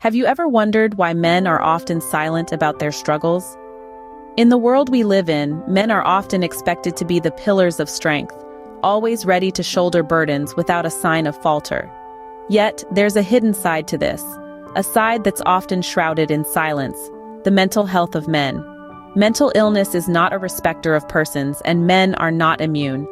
Have you ever wondered why men are often silent about their struggles? In the world we live in, men are often expected to be the pillars of strength, always ready to shoulder burdens without a sign of falter. Yet, there's a hidden side to this, a side that's often shrouded in silence, the mental health of men. Mental illness is not a respecter of persons, and men are not immune.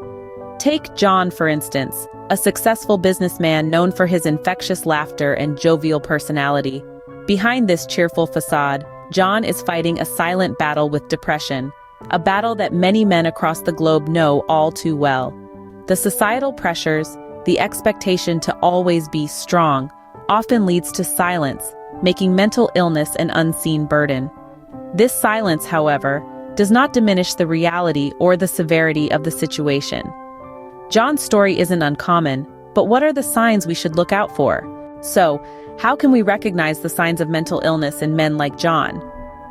Take John, for instance, a successful businessman known for his infectious laughter and jovial personality. Behind this cheerful facade, John is fighting a silent battle with depression, a battle that many men across the globe know all too well. The societal pressures, the expectation to always be strong, often leads to silence, making mental illness an unseen burden. This silence, however, does not diminish the reality or the severity of the situation. John's story isn't uncommon, but what are the signs we should look out for? So, how can we recognize the signs of mental illness in men like John?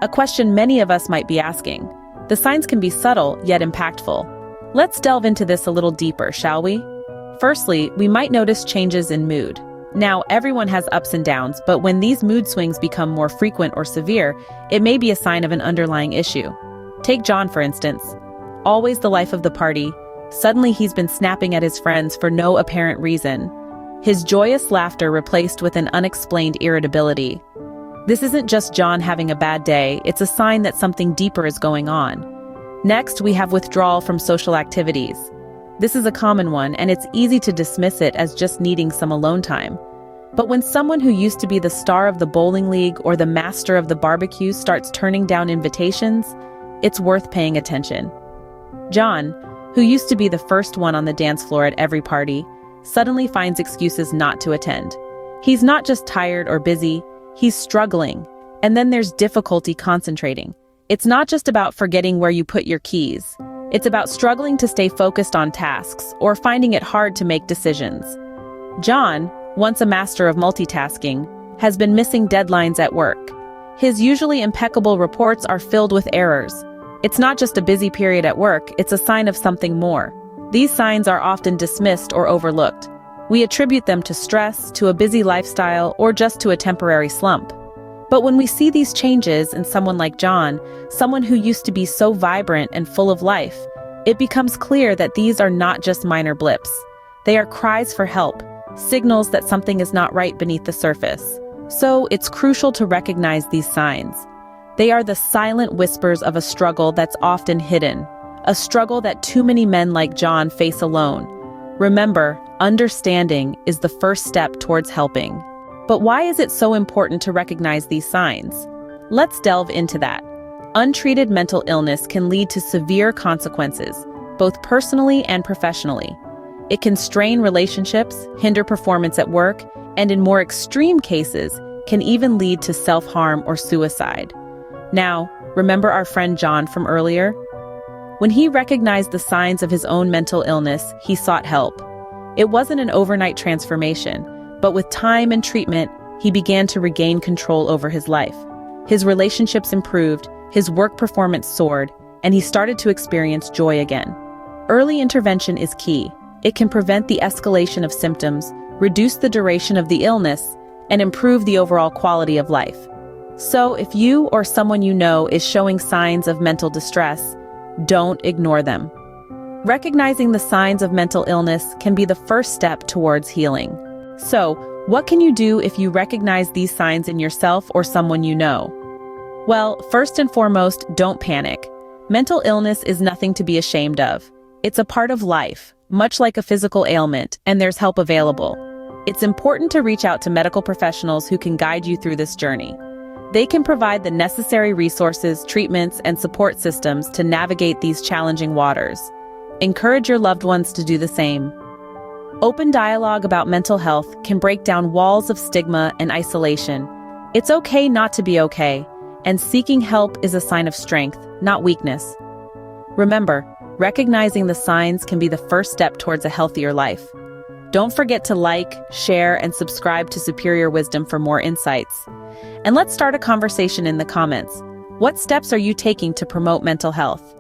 A question many of us might be asking. The signs can be subtle, yet impactful. Let's delve into this a little deeper, shall we? Firstly, we might notice changes in mood. Now, everyone has ups and downs, but when these mood swings become more frequent or severe, it may be a sign of an underlying issue. Take John, for instance. Always the life of the party. Suddenly he's been snapping at his friends for no apparent reason. His joyous laughter replaced with an unexplained irritability. This isn't just John having a bad day, it's a sign that something deeper is going on. Next, we have withdrawal from social activities. This is a common one, and it's easy to dismiss it as just needing some alone time. But when someone who used to be the star of the bowling league or the master of the barbecue starts turning down invitations, it's worth paying attention. John, who used to be the first one on the dance floor at every party, suddenly finds excuses not to attend. He's not just tired or busy, he's struggling. And then there's difficulty concentrating. It's not just about forgetting where you put your keys. It's about struggling to stay focused on tasks or finding it hard to make decisions. John, once a master of multitasking, has been missing deadlines at work. His usually impeccable reports are filled with errors. It's not just a busy period at work, it's a sign of something more. These signs are often dismissed or overlooked. We attribute them to stress, to a busy lifestyle, or just to a temporary slump. But when we see these changes in someone like John, someone who used to be so vibrant and full of life, it becomes clear that these are not just minor blips. They are cries for help, signals that something is not right beneath the surface. So it's crucial to recognize these signs. They are the silent whispers of a struggle that's often hidden, a struggle that too many men like John face alone. Remember, understanding is the first step towards helping. But why is it so important to recognize these signs? Let's delve into that. Untreated mental illness can lead to severe consequences, both personally and professionally. It can strain relationships, hinder performance at work, and in more extreme cases, can even lead to self-harm or suicide. Now, remember our friend John from earlier? When he recognized the signs of his own mental illness, he sought help. It wasn't an overnight transformation, but with time and treatment, he began to regain control over his life. His relationships improved, his work performance soared, and he started to experience joy again. Early intervention is key. It can prevent the escalation of symptoms, reduce the duration of the illness, and improve the overall quality of life. So if you or someone you know is showing signs of mental distress, don't ignore them. Recognizing the signs of mental illness can be the first step towards healing. So, what can you do if you recognize these signs in yourself or someone you know? Well, first and foremost, don't panic. Mental illness is nothing to be ashamed of. It's a part of life, much like a physical ailment, and there's help available. It's important to reach out to medical professionals who can guide you through this journey. They can provide the necessary resources, treatments, and support systems to navigate these challenging waters. Encourage your loved ones to do the same. Open dialogue about mental health can break down walls of stigma and isolation. It's okay not to be okay, and seeking help is a sign of strength, not weakness. Remember, recognizing the signs can be the first step towards a healthier life. Don't forget to like, share, and subscribe to Superior Wisdom for more insights. And let's start a conversation in the comments. What steps are you taking to promote mental health?